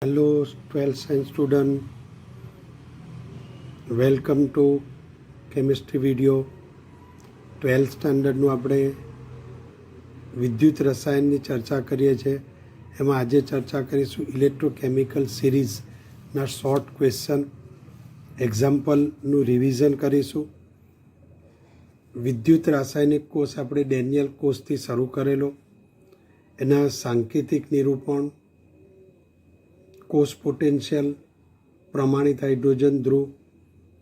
Hello, 12th science student. Welcome to chemistry video. 12th સ્ટાન્ડર્ડનું આપણે વિદ્યુત રસાયણની ચર્ચા કરીએ છીએ. એમાં આજે ચર્ચા કરીશું ઇલેક્ટ્રોકેમિકલ સિરીઝના શોર્ટ ક્વેશ્ચન એક્ઝામ્પલનું રિવિઝન કરીશું. વિદ્યુત રાસાયણિક કોષ આપણે ડેનિયલ કોષથી શરૂ કરેલો, એના સાંકેતિક નિરૂપણ, કોષ પોટેન્શિયલ, પ્રમાણિત હાઇડ્રોજન ધ્રુવ,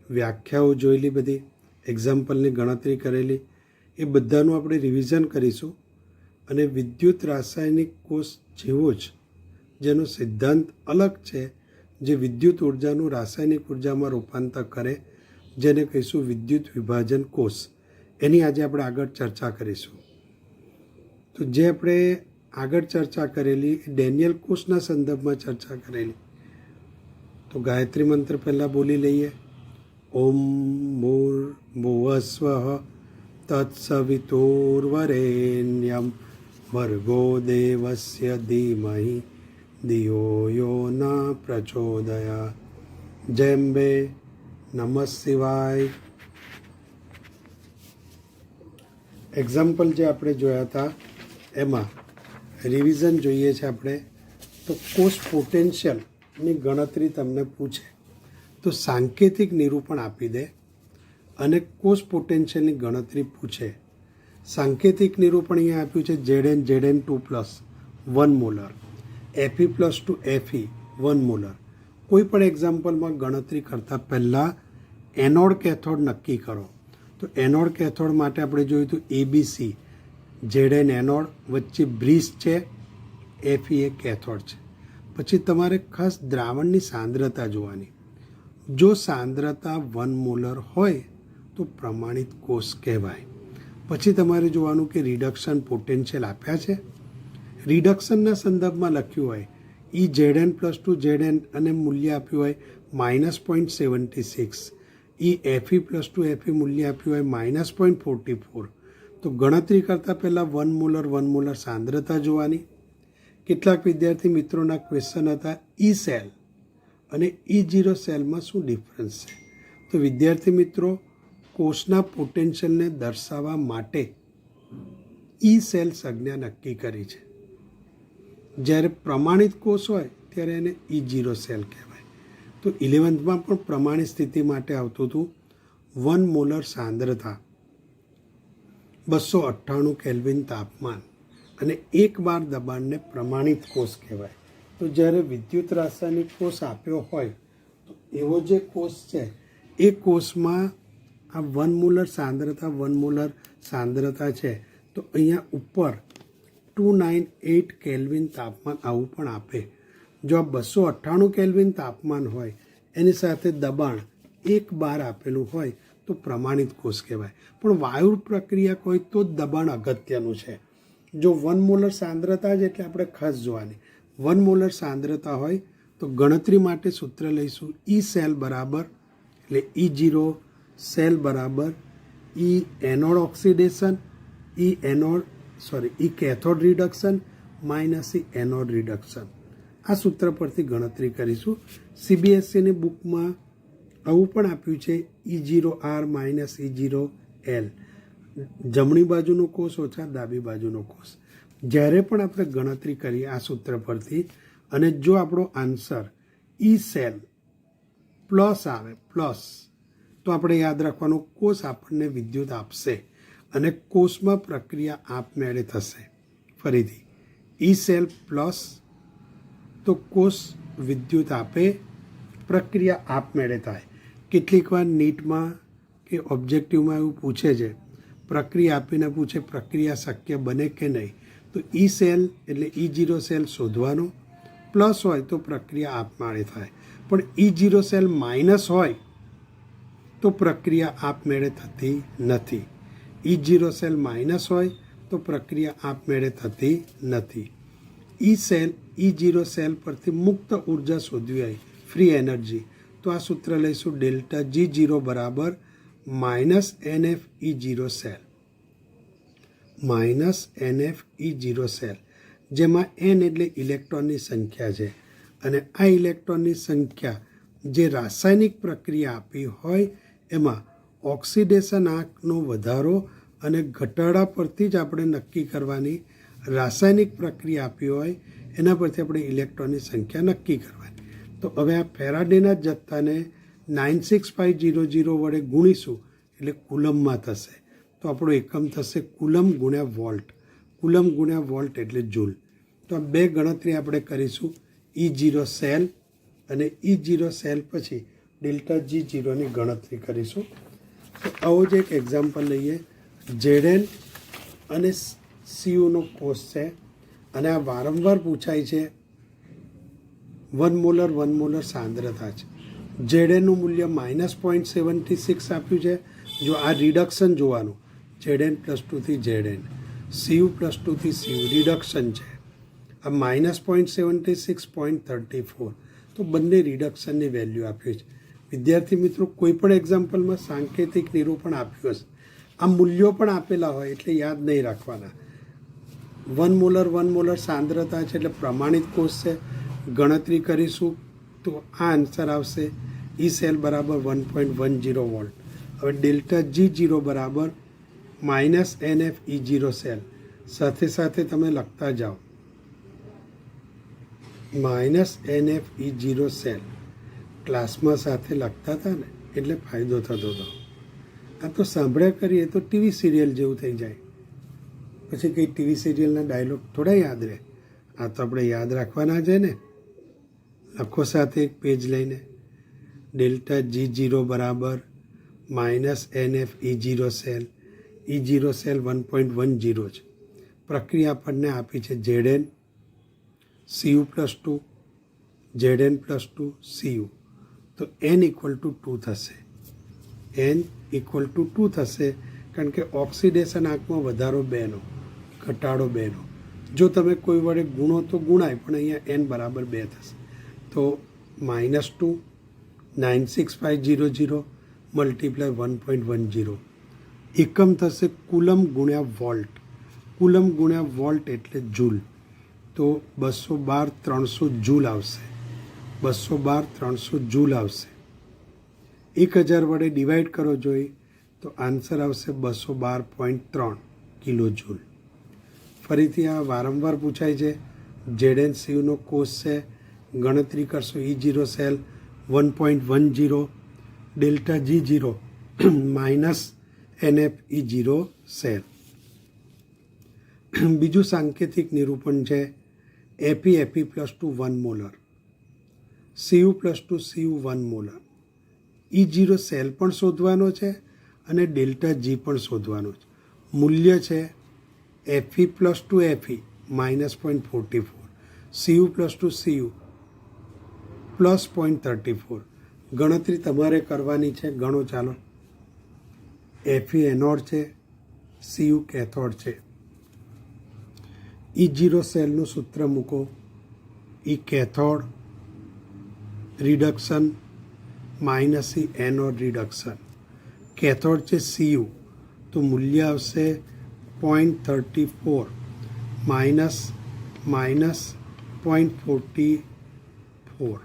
વ્યાખ્યાઓ જોયેલી, બધી એક્ઝામ્પલની ગણતરી કરેલી, એ બધાનું આપણે રિવિઝન કરીશું. અને વિદ્યુત રાસાયણિક કોષ જેવો જ જેનો સિદ્ધાંત અલગ છે, જે વિદ્યુત ઉર્જાનું રાસાયણિક ઉર્જામાં રૂપાંતર કરે, જેને કહીશું વિદ્યુત વિભાજન કોષ, એની આજે આપણે આગળ ચર્ચા કરીશું. તો જે આપણે આગળ ચર્ચા કરેલી ડેનિયલ કોષના સંદર્ભમાં ચર્ચા કરેલી, તો ગાયત્રી મંત્ર પહેલાં બોલી લઈએ. ઓમ ભૂર્ભુવસ્વઃ તત્સવિતુર્વરેણ્યમ ભર્ગો દેવસ્ય ધીમહિ ધિયો યો ન પ્રચોદયાત. જય નમઃ શિવાય. એક્ઝામ્પલ જે આપણે જોયા હતા એમાં રિવિઝન જોઈએ છે આપણે. તો કોષ પોટેન્શિયલની ગણતરી તમને પૂછે તો સાંકેતિક નિરૂપણ આપી દે, અને કોષ પોટેન્શિયલની ગણતરી પૂછે. સાંકેતિક નિરૂપણ અહીંયા આપ્યું છે Zn2+1 મોલર, Fe+2Fe 1 મોલર. કોઈ પણ એક્ઝામ્પલમાં ગણતરી કરતાં પહેલાં એનોડ કેથોડ નક્કી કરો. તો એનોડ કેથોડ માટે આપણે જોયું હતું ABC, Zn એનોડ, વચ્ચે બ્રિજ છે, Fe એ કેથોડ છે. પછી તમારે ખાસ દ્રાવણની સાંદ્રતા જોવાની. જો સાંદ્રતા 1 મોલર હોય તો પ્રમાણિત કોષ કહેવાય. પછી તમારે જોવાનું કે રિડક્શન પોટેન્શિયલ આપ્યા છે, રિડક્શનના સંદર્ભમાં લખ્યું હોય Zn+2Zn અને મૂલ્ય આપ્યું હોય -0.76, Fe+2Fe મૂલ્ય આપ્યું હોય -0.44. તો ગણતરી કરતાં પહેલાં 1 મોલર સાંદ્રતા જોવાની. કેટલાક વિદ્યાર્થી મિત્રોના ક્વેશ્ચન હતા સેલ અને E0 સેલમાં શું ડિફરન્સ છે. તો વિદ્યાર્થી મિત્રો, કોષના પોટેન્શિયલને દર્શાવવા માટે સેલ સંજ્ઞા નક્કી કરી છે. જ્યારે પ્રમાણિત કોષ હોય ત્યારે એને E0 સેલ કહેવાય. તો 11થમાં પણ પ્રમાણિત સ્થિતિ માટે આવતું હતું 1 મોલર સાંદ્રતા, 298 કેલ્વિન તાપમાન અને 1 બાર દબાણને પ્રમાણિત કોષ કહેવાય. તો જ્યારે વિદ્યુત રાસાયણિક કોષ આપ્યો હોય તો એવો જે કોષ છે એ કોષમાં આ 1 મોલર સાંદ્રતા છે. તો અહીંયા ઉપર 298 કેલ્વિન તાપમાન આવું પણ આપે. જો આ 298 કેલ્વિન તાપમાન હોય એની સાથે દબાણ 1 બાર આપેલું હોય તો પ્રમાણિત કોષ કહેવાય. પણ વાયુ પ્રક્રિયા હોય તો જ દબાણ અગત્યનું છે. જો 1 મોલર સાંદ્રતા જ એટલે આપણે ખાસ જોવાની. 1 મોલર સાંદ્રતા હોય તો ગણતરી માટે સૂત્ર લઈશું સેલ બરાબર, એટલે E0 સેલ બરાબર anode oxidation, cathode reduction minus anode reduction. આ સૂત્ર પરથી ગણતરી કરીશું. CBSEની બુકમાં આવું પણ આપ્યું છે E0R E0L, જમણી બાજુનો કોષ ઓછા ડાબી બાજુનો કોષ. જ્યારે પણ આપણે ગણતરી કરીએ આ સૂત્ર પરથી, અને જો આપણો આન્સર સેલ પ્લસ આવે તો આપણે યાદ રાખવાનું કોષ આપણને વિદ્યુત આપશે અને કોષમાં પ્રક્રિયા આપમેળે થશે. ફરીથી સેલ પ્લસ તો કોષ વિદ્યુત આપે, પ્રક્રિયા આપમેળે થાય. કેટલીક વાર નીટમાં કે ઓબ્જેક્ટિવમાં એવું પૂછે છે, પ્રક્રિયા આપીને પૂછે પ્રક્રિયા શક્ય બને કે નહીં. તો સેલ એટલે E0 સેલ શોધવાનો, પ્લસ હોય તો પ્રક્રિયા આપમેળે થાય. પણ E0 સેલ માઇનસ હોય તો પ્રક્રિયા આપમેળે થતી નથી. E0 સેલ માઇનસ હોય તો પ્રક્રિયા આપમેળે થતી નથી. E0 સેલ પરથી મુક્ત ઉર્જા શોધવી હોય, ફ્રી એનર્જી, તો આ સૂત્ર લઈશું ΔG0 બરાબર -NF E0 cell, -NF E0 cell, જેમાં n એટલે ઇલેક્ટ્રોનની સંખ્યા છે અને આ ઇલેક્ટ્રોનની સંખ્યા જે રાસાયણિક પ્રક્રિયા આપી હોય એમાં ઓક્સિડેશન આંકનો વધારો અને ઘટાડા પરથી જ આપણે નક્કી કરવાની, રાસાયણિક પ્રક્રિયા આપી હોય એના પરથી આપણે ઇલેક્ટ્રોનની સંખ્યા નક્કી કરવાની. તો હવે આ ફેરાડેના જથ્થાને 96500 વડે ગુણીશું એટલે કુલમમાં થશે. તો આપણો એકમ થશે કુલમ ગુણ્યા વોલ્ટ. કુલમ ગુણ્યા વોલ્ટ એટલે જૂલ. તો આ બે ગણતરી આપણે કરીશું, E0 સેલ અને E0 સેલ પછી ડેલ્ટા G0ની ગણતરી કરીશું. તો આવો જ એક એક્ઝામ્પલ લઈએ. Zn અને Cuનો કોષ છે અને આ વારંવાર પૂછાય છે. 1 મોલર સાંદ્રતા છે. Znનું મૂલ્ય -0.76 આપ્યું છે. જો આ રિડક્શન જોવાનું, Zn +2 થી Zn, Cu +2 થી Cu રિડક્શન છે. આ -0.76, 0.34, તો બંને રિડક્શનની વેલ્યુ આપ્યું છે. વિદ્યાર્થી મિત્રો, કોઈ પણ એક્ઝામ્પલમાં સાંકેતિક નિરૂપણ આપ્યું હશે, આ મૂલ્યો પણ આપેલા હોય એટલે યાદ નહીં રાખવાના. 1 મોલર સાંદ્રતા છે એટલે પ્રમાણિત કોષ છે. ગણતરી કરીશું તો આ આન્સર આવશે E સેલ બરાબર 1.10 વોલ્ટ. હવે ડેલ્ટા G0 બરાબર -NF E0 સેલ. સાથે સાથે તમે લખતા જાઓ -NF E0 સેલ. ક્લાસમાં સાથે લખતા હતા ને એટલે ફાયદો થતો હતો. આ તો સાંભળ્યા કરીએ તો ટીવી સિરિયલ જેવું થઈ જાય. પછી કંઈ ટીવી સિરિયલના ડાયલોગ થોડા યાદ રહે. આ તો આપણે યાદ રાખવાના છે ને. લખો સાથે એક પેજ લઈને. ડેલ્ટા G0 બરાબર -NF E0 cell. E0 cell 1.10 છે. પ્રક્રિયા આપણને આપી છે Zn, Cu+2, Zn+2, Cu. તો n = 2 થશે. n = 2 થશે કારણ કે ઓક્સિડેશન આંકમાં વધારો 2નો, ઘટાડો 2નો. જો તમે કોઈ વડે ગુણો તો ગુણાય, પણ અહીંયા n બરાબર 2 થશે. તો -2 96500 × 1.10. એકમ થશે કુલમ ગુણ્યા વોલ્ટ. કુલમ ગુણ્યા વોલ્ટ એટલે જૂલ. તો 212 300 જૂલ આવશે. 212 300 જૂલ આવશે. 1000 વડે ડિવાઈડ કરો જોઈએ તો આન્સર આવશે 212.3 કિલો જૂલ. ફરીથી આ વારંવાર પૂછાય છે. Zn Cuનો કોષ છે. ગણતરી કરશો E0 cell 1.10, delta G0 -NF E0 cell. બીજું સાંકેતિક નિરૂપણ છે Fe+2 1 molar, Cu+2 Cu 1 molar. E0 cell પણ શોધવાનો છે અને ડેલ્ટા G પણ શોધવાનો છે. મૂલ્ય છે Fe+2 Fe -0.44, Cu+2 Cu +0.34. ગણતરી તમારે કરવાની છે. ગણો ચાલો. Fe એનોડ છે, Cu કેથોડ છે. E0 સેલનું સૂત્ર મૂકો. E cathode reduction -E anode reduction. Cathode છે Cu, તો મૂલ્ય આવશે 0.34 -0.44.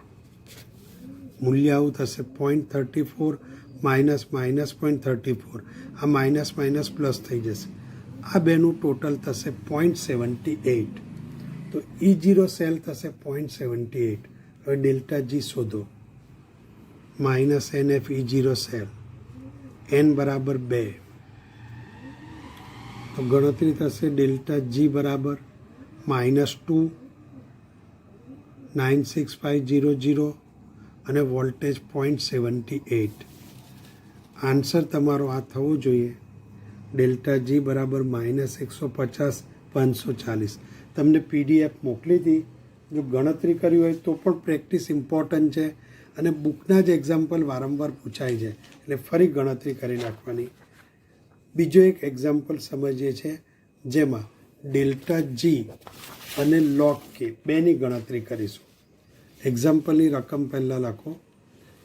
મૂલ્ય આવું થશે 0.34 -0.34. આ માઇનસ પ્લસ થઈ જશે. આ બેનું ટોટલ થશે 0.78. તો E0 સેલ થશે 0.78. હવે ડેલ્ટા G શોધો. -NF E0 સેલ, n બરાબર 2. તો ગણતરી થશે ડેલ્ટા G બરાબર -2 96500 અને વોલ્ટેજ 0.78. આન્સર તમારો આ થવો જોઈએ. ડેલ્ટા G બરાબર -150 540. તમને PDF મોકલી હતી. જો ગણતરી કરી હોય તો પણ પ્રેક્ટિસ ઇમ્પોર્ટન્ટ છે અને બુકના જ એક્ઝામ્પલ વારંવાર પૂછાય છે એટલે ફરી ગણતરી કરી નાખવાની. બીજો એક એક્ઝામ્પલ સમજીએ છીએ જેમાં ડેલ્ટા G અને log K બેની ગણતરી કરીશું. એક્ઝામ્પલની રકમ પહેલાં લખો.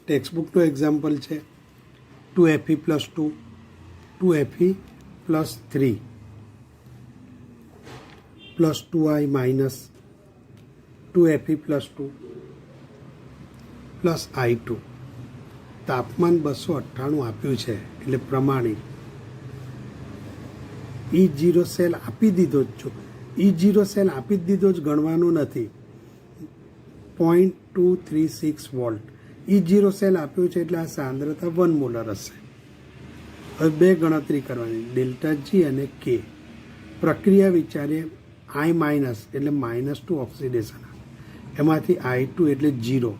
ટેક્સ્ટબુકનું એક્ઝામ્પલ છે 2Fe+2, 2Fe+3 +2i - 2Fe+2 plus I2. તાપમાન 298 આપ્યું છે એટલે પ્રમાણિત. E0 સેલ આપી દીધો જ છો. E0 સેલ આપી જ દીધો જ ગણવાનું નથી. 0.236 વોલ્ટ E0 સેલ આપ્યું છે એટલે આ સાંદ્રતા 1 મોલર હશે. હવે બે ગણતરી કરવાની, ડેલ્ટા G અને K. પ્રક્રિયા વિચારીએ, I માઇનસ એટલે -2 ઓક્સિડેશન, એમાંથી I2 એટલે 0,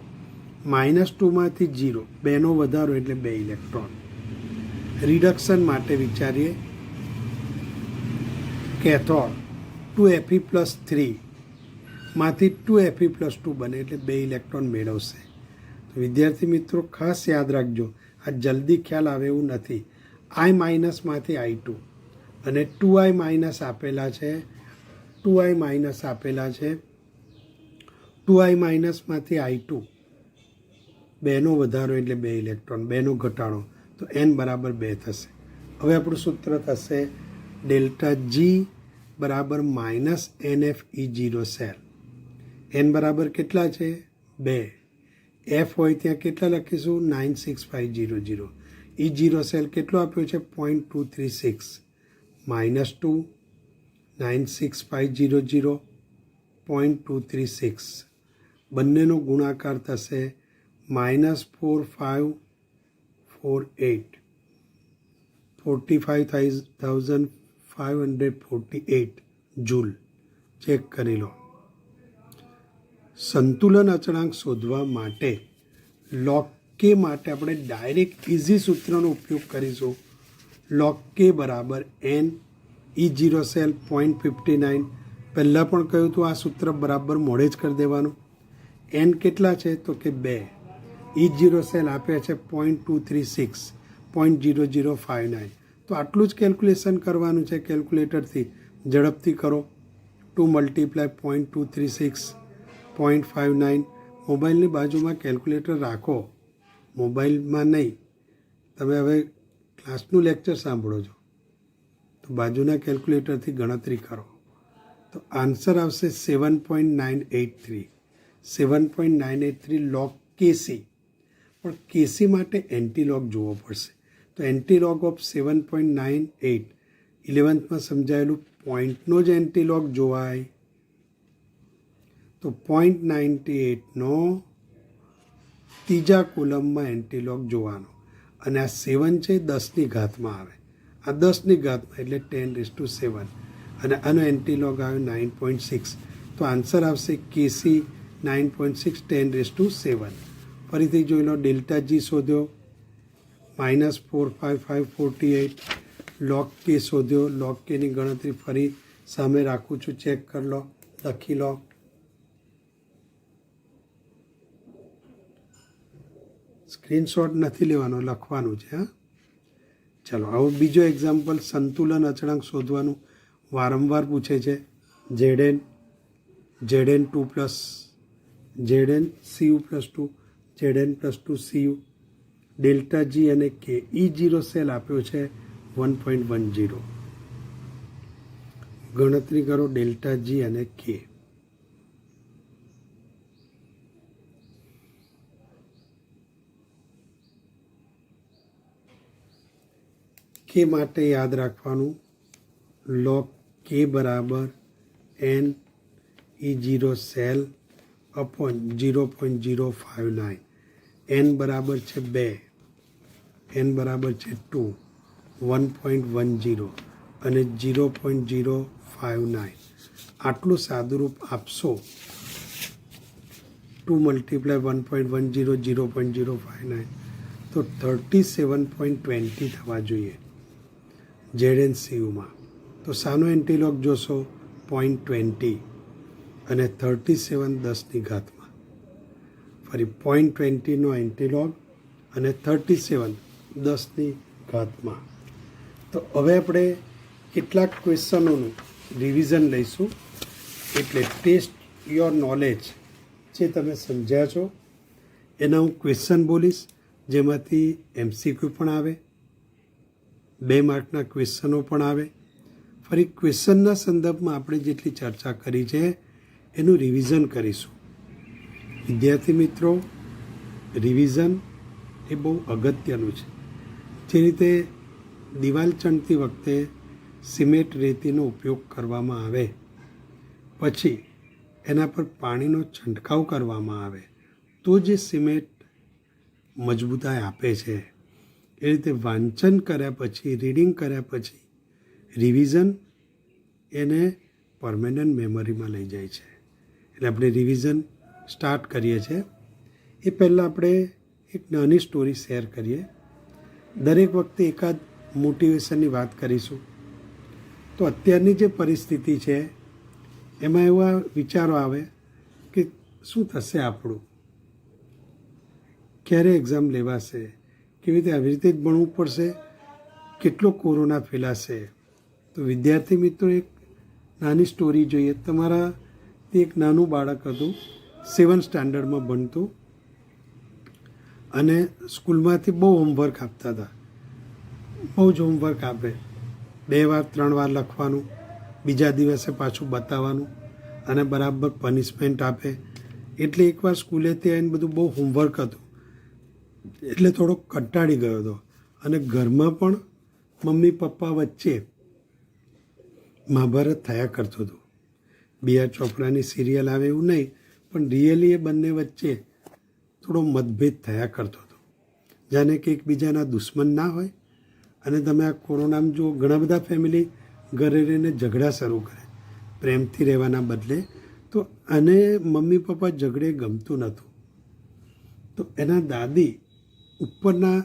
-2માંથી 0, 2નો વધારો એટલે 2 ઇલેક્ટ્રોન. રિડક્શન માટે વિચારીએ, કેથોડ 2Fe+3 માંથી 2Fe+2 બને એટલે 2 ઇલેક્ટ્રોન મેળવશે. તો વિદ્યાર્થી મિત્રો ખાસ યાદ રાખજો, આ જલ્દી ખ્યાલ આવે એવું નથી. I માઇનસમાંથી I2 અને 2I માઇનસ આપેલા છે, 2I માઇનસ આપેલા છે, 2I માઇનસમાંથી I2, 2નો વધારો એટલે 2 ઇલેક્ટ્રોન, 2નો ઘટાડો તો N બરાબર 2 થશે. હવે આપણું સૂત્ર થશે ડેલ્ટા G બરાબર -NfE0 સેલ. N બરાબર કેટલા છે? 2. F હોય ત્યાં કેટલા લખીશું? 96500. E0 સેલ કેટલો આપ્યો છે? 0.236 -2 96500 0.236, બંનેનો ગુણાકાર થશે -4548 45,548 જૂલ. ચેક કરી લો. સંતુલન અચળાંક શોધવા માટે log K માટે આપણે ડાયરેક્ટ ઇઝી સૂત્રનો ઉપયોગ કરીશું. log K બરાબર N. E0 સેલ 0.59, પહેલાં પણ કહ્યું હતું આ સૂત્ર બરાબર મોડે જ કરી દેવાનું. N કેટલા છે? તો કે 2. E0 સેલ આપ્યા છે 0.236 0.0059. તો આટલું જ કેલ્ક્યુલેશન કરવાનું છે કેલ્ક્યુલેટરથી. ઝડપથી કરો. 2 × 0.236 0.59. મોબાઈલની બાજુમાં કેલ્ક્યુલેટર રાખો, મોબાઈલમાં નહીં. તમે હવે ક્લાસનું લેક્ચર સાંભળો છો તો બાજુના કેલ્ક્યુલેટરથી ગણતરી કરો. તો આન્સર આવશે 7.983. 7.983 log KC. પણ KC માટે એન્ટીલોગ જોવો પડશે. તો એન્ટીલોગ ઓફ 7.98 11thમાં સમજાયેલું પોઈન્ટનો જ એન્ટીલોગ જોવાય. તો 0.98નો ત્રીજા કોલમમાં એન્ટીલોગ જોવાનો. અને આ 7 છે 10ની ઘાતમાં આવે. આ 10ની ઘાતમાં એટલે 10⁻7. અને આનો એન્ટીલોગ આવ્યો 9.6. તો આન્સર આવશે KC 9.6 10⁻7. ફરીથી જોઈ લો. ડેલ્ટા G શોધ્યો -45548. log K શોધ્યો. log Kની ગણતરી ફરી સામે રાખું છું, ચેક કરી લો, લખી લો. સ્ક્રીનશોટ નથી લેવાનો, લખવાનું છે. હા, ચલો હવે બીજો એક્ઝામ્પલ. સંતુલન અચળાંક શોધવાનું વારંવાર પૂછે છે. Zn Zn2 plus Zn Cu+2 Zn+2 Cu. Delta G અને K. E0 સેલ આપ્યો છે 1.10. ગણતરી કરો ડેલ્ટા G અને K. K માટે યાદ રાખવાનું log K બરાબર N E0 cell upon 0.059. N બરાબર છે 2, N બરાબર છે 2, 1.10 અને 0.059. આટલું સાદુરૂપ આપશો 2 × 1.10 0.059 તો 37.20 થવા જોઈએ ZnCuમાં. તો સાનો એન્ટીલોગ જોશો? 0.20 અને 37 10ની ઘાતમાં. ફરી 0.20નો એન્ટીલોગ અને 37 10ની ઘાતમાં. તો હવે આપણે કેટલાક ક્વેશ્ચનોનું રિવિઝન લઈશું. એટલે ટેસ્ટ યોર નોલેજ જે તમે સમજ્યા છો એના હું ક્વેશ્ચન બોલીશ, જેમાંથી MCQ પણ આવે, 2 માર્કના ક્વેશ્ચનો પણ આવે. ફરી ક્વેશ્ચનના સંદર્ભમાં આપણે જેટલી ચર્ચા કરી છે એનું રિવિઝન કરીશું. વિદ્યાર્થી મિત્રો, રિવિઝન એ બહુ અગત્યનું છે. જે રીતે દિવાલ ચણતી વખતે સિમેન્ટ રેતીનો ઉપયોગ કરવામાં આવે, પછી એના પર પાણીનો છંટકાવ કરવામાં આવે તો જે સિમેન્ટ મજબૂતાઈ આપે છે, એ રીતે વાંચન કર્યા પછી, રીડિંગ કર્યા પછી રિવિઝન એને પરમેનન્ટ મેમરીમાં લઈ જાય છે. એટલે આપણે રિવિઝન સ્ટાર્ટ કરીએ છીએ એ પહેલાં આપણે એક નાની સ્ટોરી શેર કરીએ. દરેક વખતે એકાદ મોટિવેશનની વાત કરીશું. તો અત્યારની જે પરિસ્થિતિ છે એમાં એવા વિચારો આવે કે શું થશે આપણું, ક્યારે એક્ઝામ લેવાશે, કેવી રીતે આવી રીતે જ ભણવું પડશે, કેટલો કોરોના ફેલાશે. તો વિદ્યાર્થી મિત્રો, એક નાની સ્ટોરી જોઈએ. તમારા તે એક નાનું બાળક હતું, 7th સ્ટાન્ડર્ડમાં ભણતું, અને સ્કૂલમાંથી બહુ હોમવર્ક આપતા હતા. બહુ જ હોમવર્ક આપે, 2 વાર 3 વાર લખવાનું, બીજા દિવસે પાછું બતાવવાનું અને બરાબર પનિશમેન્ટ આપે. એટલે એકવાર સ્કૂલેથી આવીને બધું બહુ હોમવર્ક હતું એટલે થોડોક કંટાળી ગયો હતો. અને ઘરમાં પણ મમ્મી પપ્પા વચ્ચે મહાભારત થયા કરતું હતું. B.R. ચોપડાની સિરિયલ આવે એવું નહીં, પણ રિયલી એ બંને વચ્ચે થોડો મતભેદ થયા કરતો હતો. જાણે કે એકબીજાના દુશ્મન ના હોય. અને તમે આ કોરોનામાં જો ઘણા બધા ફેમિલી ઘરે રહીને ઝઘડા શરૂ કરે પ્રેમથી રહેવાના બદલે. તો અને મમ્મી પપ્પા ઝઘડે ગમતું નહોતું. તો એના દાદી ઉપરના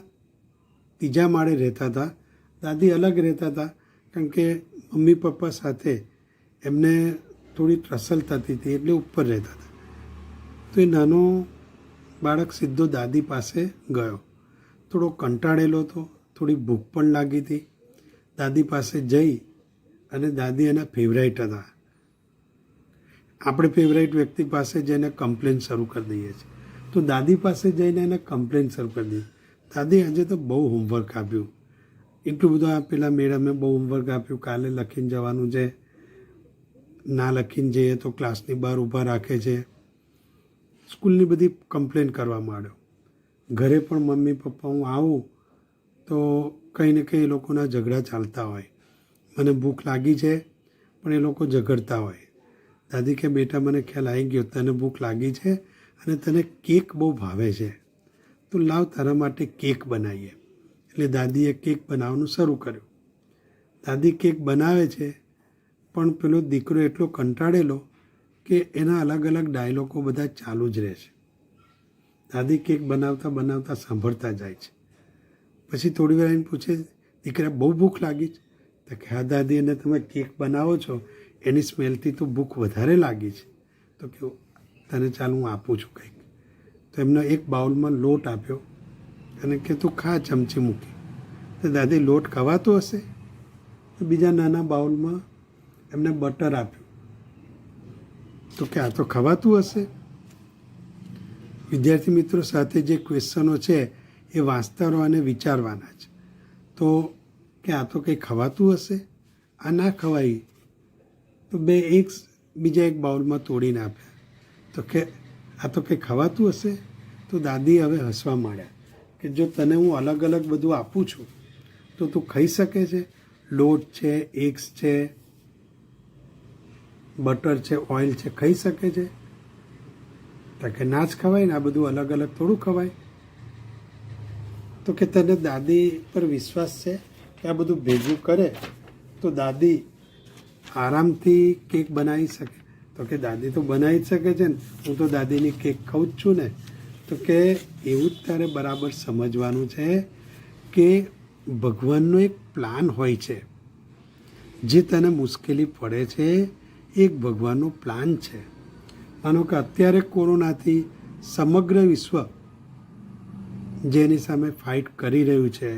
3જા માળે રહેતા હતા. દાદી અલગ રહેતા હતા કારણ કે મમ્મી પપ્પા સાથે એમને થોડી ટ્રસલ થતી હતી, એટલે ઉપર રહેતા હતા. તો એ નાનો બાળક સીધો દાદી પાસે ગયો. થોડો કંટાળેલો હતો, થોડી ભૂખ પણ લાગી હતી. દાદી પાસે જઈ અને દાદી એના ફેવરાઇટ હતા. આપણે ફેવરાઇટ વ્યક્તિ પાસે જઈને કમ્પ્લેન શરૂ કરી દઈએ છીએ. તો દાદી પાસે જઈને એને કમ્પ્લેન શરૂ કરી દીધી, દાદી આજે તો બહુ હોમવર્ક આપ્યું, એટલું બધું આ પેલા મેડમે બહુ હોમવર્ક આપ્યું, કાલે લખીને જવાનું છે, ના લખીને જઈએ તો ક્લાસની બહાર ઊભા રાખે છે. સ્કૂલની બધી કમ્પ્લેન કરવા માંડ્યો. ઘરે પણ મમ્મી પપ્પા હું આવું તો કંઈ ને કંઈ એ લોકોના ઝઘડા ચાલતા હોય. મને ભૂખ લાગી છે પણ એ લોકો ઝઘડતા હોય. દાદી કે બેટા મને ખ્યાલ આવી ગયો, તને ભૂખ લાગી છે અને તને કેક બહુ ભાવે છે, તો લાવ તારા માટે કેક બનાવીએ. એટલે દાદીએ કેક બનાવવાનું શરૂ કર્યું. દાદી કેક બનાવે છે પણ પેલો દીકરો એટલો કંટાળેલો કે એના અલગ અલગ ડાયલોગો બધા ચાલુ જ રહે છે. દાદી કેક બનાવતા બનાવતા સાંભળતા જાય છે. પછી થોડી વાર એને પૂછે, દીકરા બહુ ભૂખ લાગી છે? તો કે હા દાદી, અને તમે કેક બનાવો છો એની સ્મેલથી તો ભૂખ વધારે લાગી છે. તો કે તને ચાલ હું આપું છું કંઈક. તો એમને એક બાઉલમાં લોટ આપ્યો અને કે તું ખા ચમચી મૂકી. તો દાદી લોટ ખવાતો હશે? તો બીજા નાના બાઉલમાં એમને બટર આપ્યું. તો કે આ તો ખવાતું હશે? વિદ્યાર્થી મિત્રો સાથે જે ક્વેશ્ચનો છે એ વાંચતા રહો અને વિચારવાના છે. તો કે આ તો કંઈ ખવાતું હશે? આ ના ખવાય. તો બીજા એક બાઉલમાં તોડીને આપ્યા. તો કે આ તો કંઈ ખવાતું હશે? તો દાદી હવે હસવા માંડ્યા કે જો તને હું અલગ અલગ બધું આપું છું તો તું ખાઈ શકે છે? લોટ છે, એગ્સ છે, બટર છે, ઓઇલ છે, ખાઈ શકે છે? તો કે ના જ ખવાય ને, આ બધું અલગ અલગ થોડું ખવાય. તો કે તને દાદી પર વિશ્વાસ છે કે આ બધું ભેગું કરે તો દાદી આરામથી કેક બનાવી શકે? તો કે દાદી તો બનાવી જ શકે છે ને, હું તો દાદીની કેક ખાઉં જ છું ને. તો કે એવું જ તારે બરાબર સમજવાનું છે કે ભગવાનનો એક પ્લાન હોય છે. જે તને મુશ્કેલી પડે છે એ એક ભગવાનનો પ્લાન છે. માનો કે અત્યારે કોરોનાથી સમગ્ર વિશ્વ જેની સામે ફાઇટ કરી રહ્યું છે,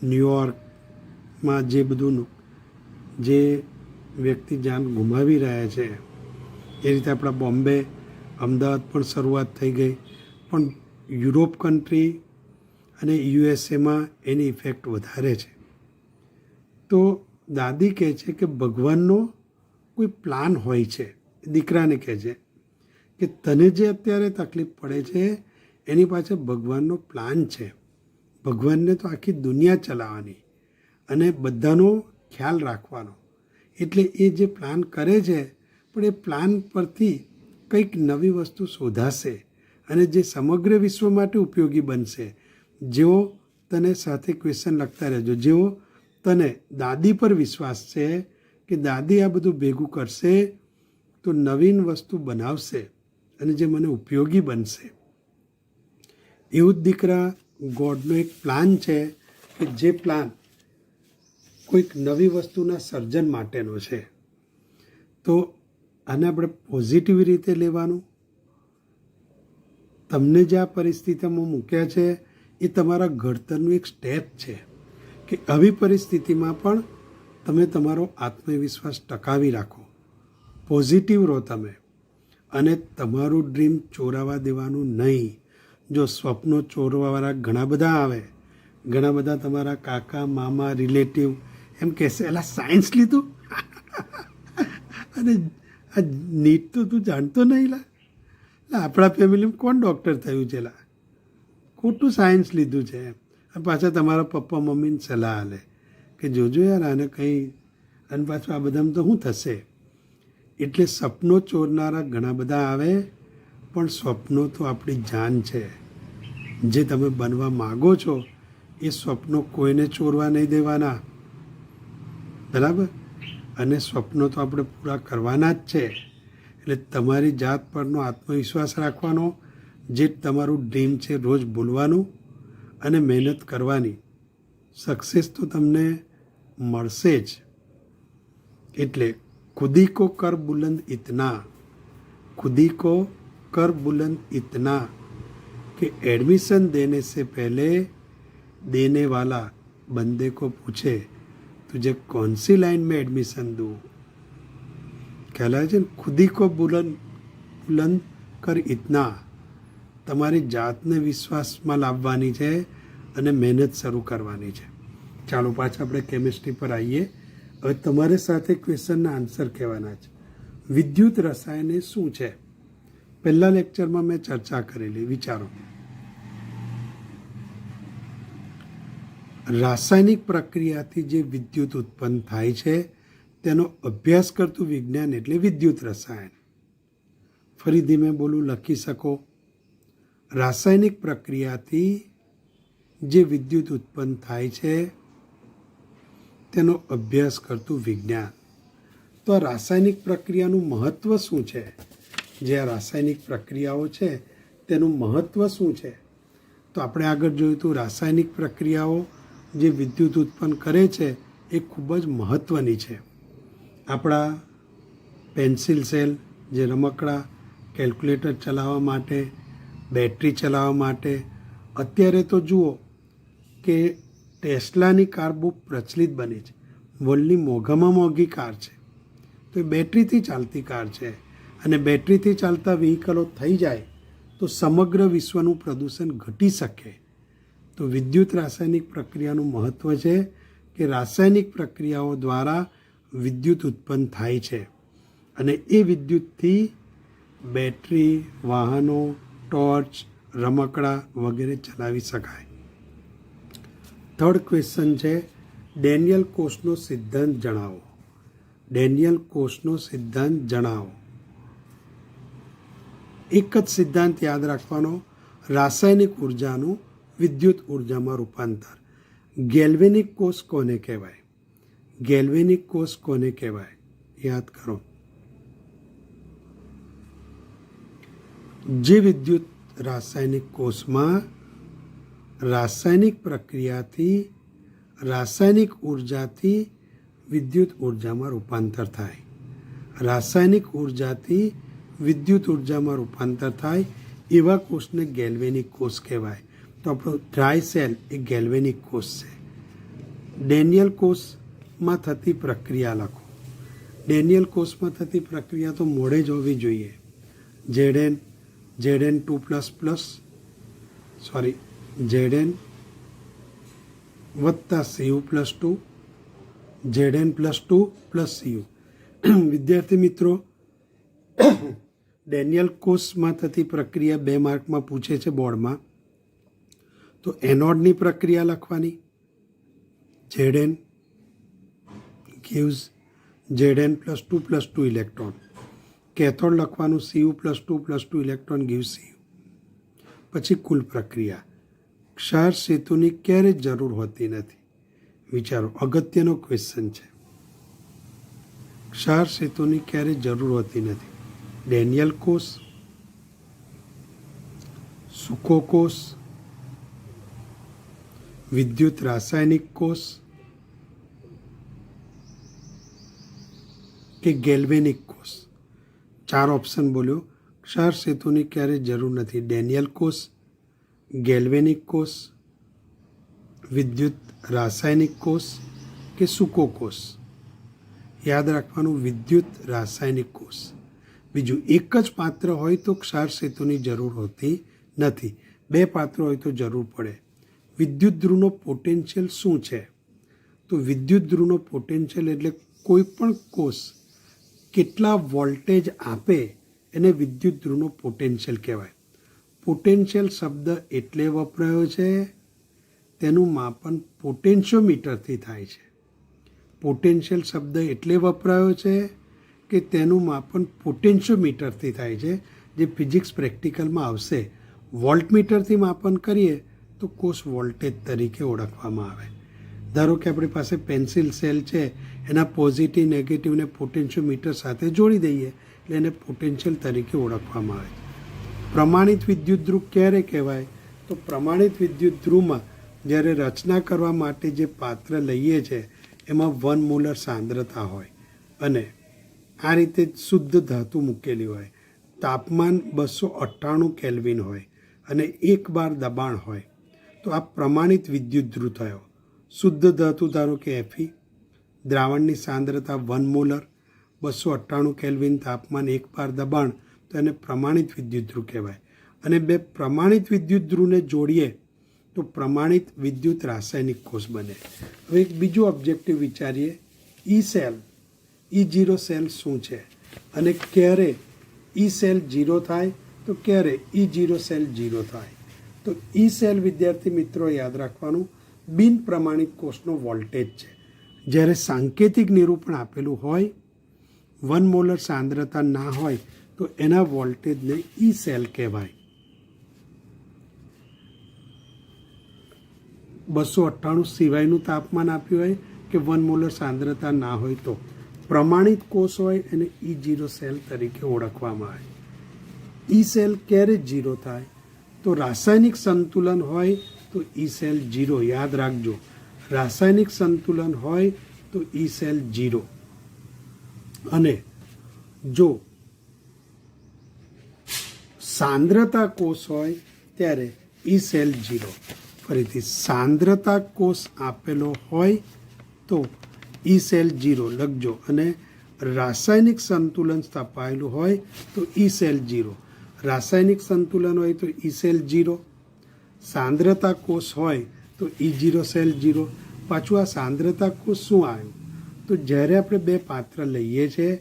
ન્યુયોર્કમાં જે બધું જે વ્યક્તિ જાન ગુમાવી રહ્યા છે, એ રીતે આપણા બોમ્બે, અમદાવાદ પણ શરૂઆત થઈ ગઈ. પણ યુરોપ કન્ટ્રી અને USA એની ઇફેક્ટ વધારે છે. તો દાદી કહે છે કે ભગવાનનો કોઈ પ્લાન હોય છે. દીકરાને કહે છે કે તને જે અત્યારે તકલીફ પડે છે એની પાછળ ભગવાનનો પ્લાન છે. ભગવાનને તો આખી દુનિયા ચલાવવાની અને બધાનો ખ્યાલ રાખવાનો. એટલે એ જે પ્લાન કરે છે, પણ એ પ્લાન પરથી કંઈક નવી વસ્તુ શોધાશે અને જે સમગ્ર વિશ્વ માટે ઉપયોગી બનશે. જેવો તને સાથે ક્વેશ્ચન લખતા રહેજો. જેવો તને દાદી પર વિશ્વાસ છે કે દાદી આ બધું ભેગું કરશે તો નવીન વસ્તુ બનાવશે અને જે મને ઉપયોગી બનશે. એવું જ દીકરા ગોડનો એક પ્લાન છે કે જે પ્લાન કોઈક નવી વસ્તુના સર્જન માટેનો છે. તો આને આપણે પોઝિટિવ રીતે લેવાનું. તમને જે આ પરિસ્થિતિમાં મૂક્યા છે એ તમારા ઘડતરનું એક સ્ટેપ છે કે આવી પરિસ્થિતિમાં પણ તમે તમારો આત્મવિશ્વાસ ટકાવી રાખો, પોઝિટિવ રહો તમે અને તમારું ડ્રીમ ચોરાવા દેવાનું નહીં. જો સ્વપ્નો ચોરવાવાળા ઘણા બધા આવે, ઘણા બધા તમારા કાકા મામા રિલેટિવ એમ કહેશે, એલા સાયન્સ લીધું અને આ નીટ તો તું જાણતો નહીં લા, આપણા ફેમિલીમાં કોણ ડૉક્ટર થયું છે લા, ખોટું સાયન્સ લીધું છે. પાછા તમારા પપ્પા મમ્મીને સલાહ આલે કે જોજો યાર આને કંઈ, અને પાછું આ બધામાં તો શું થશે. એટલે સપનો ચોરનારા ઘણા બધા આવે, પણ સ્વપ્નો તો આપણી જાન છે. જે તમે બનવા માગો છો એ સ્વપ્નો કોઈને ચોરવા નહીં દેવાના, બરાબર? અને સ્વપ્નો તો આપણે પૂરા કરવાના જ છે. એટલે તમારી જાત પરનો આત્મવિશ્વાસ રાખવાનો, જે તમારું ડ્રીમ છે રોજ બોલવાનું અને મહેનત કરવાની. સક્સેસ તો તમને મળશે જ. એટલે खुदी को कर बुलंद इतना, खुदी को कर बुलंद इतना कि एडमिशन देने से पहले देने वाला बंदे को पूछे तुझे कौन सी लाइन में एडमिशन दूँ. कहलाય છે ને ખુદી કો બુલંદ કર ઇતના. તમારી જાતને વિશ્વાસમાં લાવવાની છે અને મહેનત શરૂ કરવાની છે. ચાલો પાછા આપણે કેમિસ્ટ્રી પર આવીએ. હવે તમારે સાથે ક્વેશ્ચનના આન્સર કહેવાના છે. વિદ્યુત રસાયણ એ શું છે? પહેલા લેક્ચરમાં મેં ચર્ચા કરેલી, વિચારો. રાસાયણિક પ્રક્રિયાથી જે વિદ્યુત ઉત્પન્ન થાય છે તેનો અભ્યાસ કરતું વિજ્ઞાન એટલે વિદ્યુત રસાયણ. ફરી ધીમે બોલું, લખી શકો. રાસાયણિક પ્રક્રિયાથી જે વિદ્યુત ઉત્પન્ન થાય છે તેનો અભ્યાસ કરતું વિજ્ઞાન. તો આ રાસાયણિક પ્રક્રિયાનું મહત્ત્વ શું છે? જે આ રાસાયણિક પ્રક્રિયાઓ છે તેનું મહત્ત્વ શું છે? તો આપણે આગળ જોયું હતું રાસાયણિક પ્રક્રિયાઓ જે વિદ્યુત ઉત્પન્ન કરે છે એ ખૂબ જ મહત્ત્વની છે. આપણા પેન્સિલ સેલ, જે રમકડા, કેલ્ક્યુલેટર ચલાવવા માટે, બેટરી ચલાવવા માટે. અત્યારે તો જુઓ કે ટેસ્લાની કાર બહુ પ્રચલિત બની છે, વર્લ્ડની મોંઘામાં મોંઘી કાર છે. તો એ બેટરીથી ચાલતી કાર છે અને બેટરીથી ચાલતા વ્હીકલો થઈ જાય તો સમગ્ર વિશ્વનું પ્રદૂષણ ઘટી શકે. તો વિદ્યુત રાસાયણિક પ્રક્રિયાનું મહત્ત્વ છે કે રાસાયણિક પ્રક્રિયાઓ દ્વારા વિદ્યુત ઉત્પન્ન થાય છે અને એ વિદ્યુતથી બેટરી, વાહનો, ટોર્ચ, રમકડા વગેરે ચલાવી શકાય. થર્ડ ક્વેશ્ચન છે, ડેનિયલ કોષનો સિદ્ધાંત જણાવો. ડેનિયલ કોષનો સિદ્ધાંત જણાવો. એક જ સિદ્ધાંત યાદ રાખવાનો, રાસાયણિક ઉર્જાનું વિદ્યુત ઉર્જામાં રૂપાંતર. ગેલ્વેનિક કોષ કોને કહેવાય? ગેલ્વેનિક કોષ કોને કહેવાય? યાદ કરો. જે વિદ્યુત રાસાયણિક કોષમાં રાસાયણિક પ્રક્રિયાથી રાસાયણિક ઉર્જાથી વિદ્યુત ઉર્જામાં રૂપાંતર થાય. રાસાયણિક ઉર્જાથી વિદ્યુત ઉર્જામાં રૂપાંતર થાય એવા કોષને ગેલ્વેનિક કોષ કહેવાય. તો આપણો ડ્રાય સેલ એ ગેલ્વેનિક કોષ છે. ડેનિયલ કોષમાં થતી પ્રક્રિયા લખો. ડેનિયલ કોષમાં થતી પ્રક્રિયા તો મોડે જ હોવી જોઈએ. Zn વત્તા Cu+2, Zn+2 + Cu. વિદ્યાર્થી મિત્રો, ડેનિયલ કોષમાં થતી પ્રક્રિયા 2 માર્કમાં પૂછે છે બોર્ડમાં. તો એનોડની પ્રક્રિયા લખવાની. Zn gives Zn +2 electron. Cathode લખવાનું Cu+2 ઇલેક્ટ્રોન gives Cu. પછી કુલ પ્રક્રિયા. ક્ષાર સેતુની ક્યારે જરૂર હોતી નથી? વિચારો, અગત્યનો ક્વેશ્ચન છે. ક્ષાર સેતુની ક્યારે જરૂર હોતી નથી? ડેનિયલ કોષ, સૂકો કોષ, વિદ્યુત રાસાયણિક કોષ કે ગેલ્વેનિક કોષ? 4 ઓપ્શન બોલ્યો. ક્ષાર સેતુની ક્યારે જરૂર નથી? ડેનિયલ કોષ, ગેલ્વેનિક કોષ, વિદ્યુત રાસાયણિક કોષ કે સૂકો કોષ? યાદ રાખવાનું, વિદ્યુત રાસાયણિક કોષ. બીજું, એક જ પાત્ર હોય તો ક્ષાર સેતુની જરૂર હોતી નથી. 2 પાત્ર હોય તો જરૂર પડે. વિદ્યુત ધ્રુવનો પોટેન્શિયલ શું છે? તો વિદ્યુત ધ્રુવનો પોટેન્શિયલ એટલે કોઈ પણ કોષ કેટલા વોલ્ટેજ આપે એને વિદ્યુત ધ્રુવનો પોટેન્શિયલ કહેવાય. પોટેન્શિયલ શબ્દ એટલે વપરાયો છે, તેનું માપન પોટેન્શિયોમીટરથી થાય છે. પોટેન્શિયલ શબ્દ એટલે વપરાયો છે કે તેનું માપન પોટેન્શિયોમીટરથી થાય છે, જે ફિઝિક્સ પ્રેક્ટિકલમાં આવશે. વોલ્ટમીટરથી માપન કરીએ તો કોષ વોલ્ટેજ તરીકે ઓળખવામાં આવે. ધારો કે આપણી પાસે પેન્સિલ સેલ છે, એના પોઝિટિવ નેગેટિવને પોટેન્શિયોમીટર સાથે જોડી દઈએ એટલે એને પોટેન્શિયલ તરીકે ઓળખવામાં આવે. પ્રમાણિત વિદ્યુત ધ્રુવ ક્યારે કહેવાય? તો પ્રમાણિત વિદ્યુત ધ્રુવમાં જ્યારે રચના કરવા માટે જે પાત્ર લઈએ છે એમાં 1 મોલર સાંદ્રતા હોય અને આ રીતે શુદ્ધ ધાતુ મૂકેલી હોય, તાપમાન 298 કેલ્વિન હોય અને 1 બાર દબાણ હોય, તો આ પ્રમાણિત વિદ્યુત ધ્રુવ થયો. શુદ્ધ ધાતુ ધારો કે Fe, દ્રાવણની સાંદ્રતા 1 મોલર, 298 કેલ્વિન, તાપમાન 1 બાર દબાણ, તો એને પ્રમાણિત વિદ્યુત ધ્રુવ કહેવાય. અને 2 પ્રમાણિત વિદ્યુત ધ્રુવને જોડીએ તો પ્રમાણિત વિદ્યુત રાસાયણિક કોષ બને. હવે એક બીજું ઓબ્જેક્ટિવ વિચારીએ. ઈ સેલ, E0 સેલ શું છે અને ક્યારે ઈ સેલ 0 થાય તો ક્યારે E0 સેલ 0 થાય? તો ઈ સેલ, વિદ્યાર્થી મિત્રો યાદ રાખવાનું, બિન પ્રમાણિત કોષનો વોલ્ટેજ છે. જ્યારે સાંકેતિક નિરૂપણ આપેલું હોય, 1 મોલર સાંદ્રતા ના હોય તો એના વોલ્ટેજને ઈ સેલ કહેવાય. 298 સિવાયનું તાપમાન આપ્યું હોય કે 1 મોલર સાંદ્રતા ના હોય તો પ્રમાણિત કોષ હોય એને E0 સેલ તરીકે ઓળખવામાં આવે. ઈ સેલ ક્યારે 0 થાય? તો રાસાયણિક સંતુલન હોય તો ઈ સેલ 0. યાદ રાખજો, રાસાયણિક સંતુલન હોય તો ઈ સેલ 0. અને જો સાંદ્રતા કોષ હોય ત્યારે ઈ સેલ 0. ફરીથી, સાંદ્રતા કોષ આપેલો હોય તો ઈ સેલ 0 લખજો. અને રાસાયણિક સંતુલન સ્થપાયેલું હોય તો ઈ સેલ 0. રાસાયણિક સંતુલન હોય તો ઈ સેલ 0. સાંદ્રતા કોષ હોય તો E0 સેલ 0. પાછું આ સાંદ્રતા કોષ શું આવ્યું? તો જ્યારે આપણે 2 પાત્ર લઈએ છીએ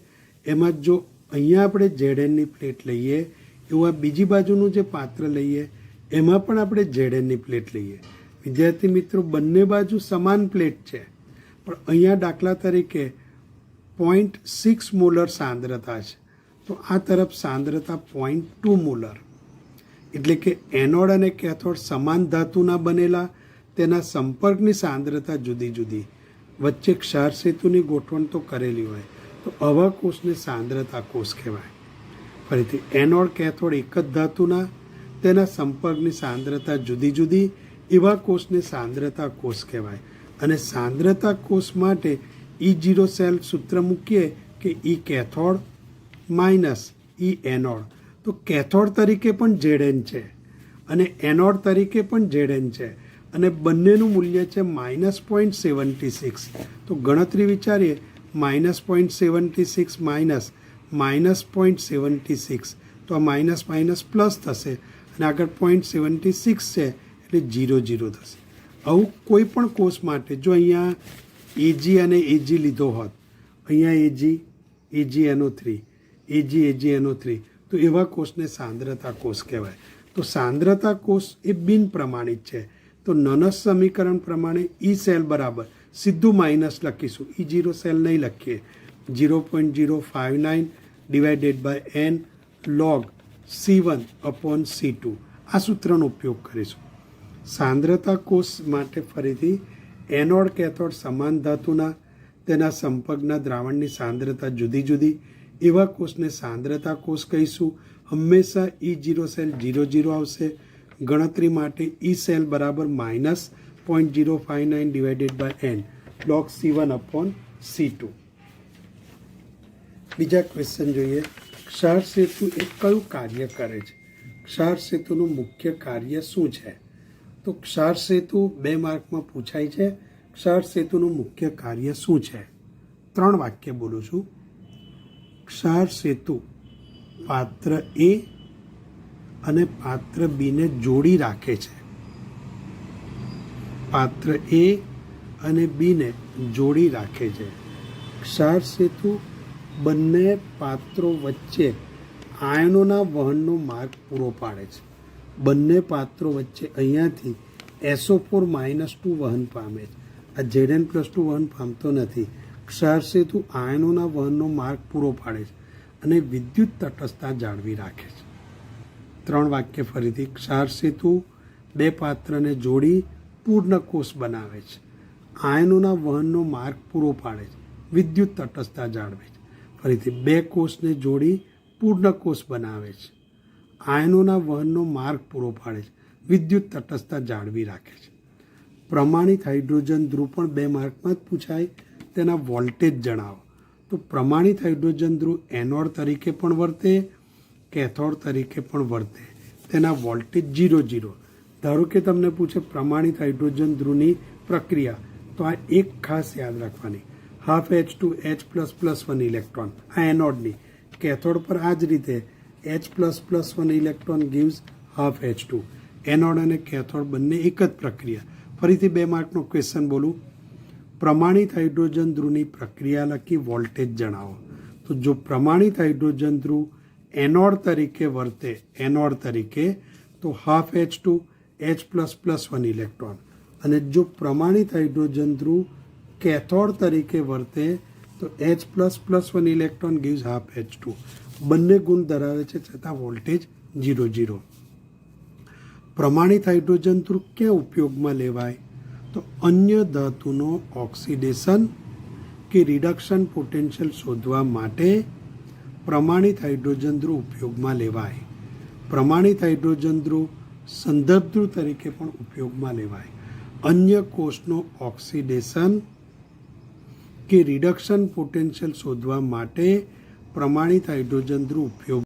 એમાં જો અહીંયા આપણે Znની પ્લેટ લઈએ, એવું આ બીજી બાજુનું જે પાત્ર લઈએ એમાં પણ આપણે Znની પ્લેટ લઈએ. વિદ્યાર્થી મિત્રો, બંને બાજુ સમાન પ્લેટ છે, પણ અહીંયા દાખલા તરીકે 0.6 મોલર સાંદ્રતા છે તો આ તરફ સાંદ્રતા 0.2 મોલર. એટલે કે એનોડ અને કેથોડ સમાન ધાતુના બનેલા, તેના સંપર્કની સાંદ્રતા જુદી જુદી, વચ્ચે ક્ષાર સેતુની ગોઠવણ તો કરેલી હોય, તો આવા કોષને સાંદ્રતા કોષ કહેવાય. ફરીથી, એનોડ કેથોડ એક જ ધાતુના, તેના સંપર્કની સાંદ્રતા જુદી જુદી, એવા કોષને સાંદ્રતા કોષ કહેવાય. અને સાંદ્રતા કોષ માટે E0 સેલ સૂત્ર મૂકીએ કે E cathode minus E anode. તો કેથોડ તરીકે પણ Zn છે અને એનોડ તરીકે પણ Zn છે અને બંનેનું મૂલ્ય છે -0.76. તો ગણતરી વિચારીએ, -0.76 માઇનસ -0.76, તો આ માઇનસ માઇનસ પ્લસ થશે અને આગળ 0.76 છે એટલે 0 0 થશે. આવું કોઈ પણ કોષ માટે જો અહીંયા Ag અને Ag લીધો હોત, અહીંયા Ag AgNO3, Ag AgNO3, તો તો એવા કોષને સાંદ્રતા કોષ કહેવાય. તો સાંદ્રતા કોષ એ બિન પ્રમાણિત છે. તો નનસ સમીકરણ પ્રમાણે ઈ સેલ બરાબર સીધું માઇનસ લખીશું, E0 સેલ નહીં લખીએ, 0.059 divided by n log C1/C2 આ સૂત્રનો ઉપયોગ કરીશું. સાંદ્રતા કોષ માટે ફરીથી એનોડ કેથોડ સમાન ધાતુના, તેના સંપર્કના દ્રાવણની સાંદ્રતા જુદી જુદી, એવા કોષને સાંદ્રતા કોષ કહીશું. હંમેશા E0 સેલ 0 આવશે. ગણતરી માટે ઈ સેલ બરાબર -0.059 divided by n log C1/C2. બીજા ક્વેશ્ચન જોઈએ. ક્ષાર સેતુ એ કયું કાર્ય કરે છે? ક્ષાર સેતુનું મુખ્ય કાર્ય શું છે? તો ક્ષાર સેતુ 2 માર્કમાં પૂછાય છે. ક્ષાર સેતુનું મુખ્ય કાર્ય શું છે? 3 વાક્ય બોલું છું. ક્ષાર સેતુ પાત્ર A અને પાત્ર B ને જોડી રાખે છે. પાત્ર A અને B ને જોડી રાખે છે. ક્ષાર સેતુ બંને પાત્રો વચ્ચે આયનોના વહનનો માર્ગ પૂરો પાડે છે. બંને પાત્રો વચ્ચે અહીંયાથી SO4-2 વહન પામે છે. આ Zn+2 વહન પામતો નથી. ક્ષાર સેતુ આયનોના વહનનો માર્ગ પૂરો પાડે છે અને વિદ્યુત તટસ્થતા જાળવી રાખે છે. 3 વાક્ય ફરીથી. ક્ષાર સેતુ 2 પાત્રને જોડી પૂર્ણ કોષ બનાવે છે. આયનોના વહનનો માર્ગ પૂરો પાડે છે, વિદ્યુત તટસ્થતા જાળવે છે. ફરીથી 2 કોષને જોડી પૂર્ણ કોષ બનાવે છે. આયનોના વહનનો માર્ગ પૂરો પાડે છે, વિદ્યુત તટસ્થતા જાળવી રાખે છે. પ્રમાણિત હાઇડ્રોજન ધ્રુવ પણ 2 માર્કમાં જ પૂછાય. તેના વોલ્ટેજ જણાવો. તો પ્રમાણિત હાઇડ્રોજન ધ્રુવ એનોડ તરીકે પણ વર્તે, કેથોડ તરીકે પણ વર્તે. તેના વોલ્ટેજ 0. ધારો કે તમને પૂછે પ્રમાણિત હાઇડ્રોજન ધ્રુવની પ્રક્રિયા, તો આ એક ખાસ યાદ રાખવાની, H2H++1 ઇલેક્ટ્રોન આ એનોડની. કેથોડ પર આ જ રીતે H++1 electron gives H2. Anode અને કેથોડ બંને એક જ પ્રક્રિયા. ફરીથી 2 માર્કનો ક્વેશ્ચન બોલું. પ્રમાણિત હાઇડ્રોજન ધ્રુવની પ્રક્રિયા લખી વોલ્ટેજ જણાવો. તો જો પ્રમાણિત હાઇડ્રોજન ધ્રુવ એનોડ તરીકે વર્તે, એનોડ તરીકે, તો H2 H++1 ઇલેક્ટ્રોન. અને જો પ્રમાણિત હાઇડ્રોજન ધ્રુવ કેથોડ તરીકે વર્તે તો H++1 ઇલેક્ટ્રોન ગીવ્સ H2. બંને ગુણ ધરાવે છે છતાં વોલ્ટેજ 0. પ્રમાણિત હાઇડ્રોજન ધ્રુવ ક્યાં ઉપયોગમાં લેવાય? તો અન્ય ધાતુનો ઓક્સિડેશન કે રિડક્શન પોટેન્શિયલ શોધવા માટે પ્રમાણિત હાઇડ્રોજન ધ્રુવ ઉપયોગમાં લેવાય. પ્રમાણિત હાઇડ્રોજન ધ્રુવ સંદર્ભ ધ્રુવ તરીકે પણ ઉપયોગમાં લેવાય. અન્ય કોષનો ઓક્સિડેશન કે રિડક્શન પોટેન્શિયલ શોધવા માટે પ્રમાણિત હાઇડ્રોજન ધ્રુવ ઉપયોગ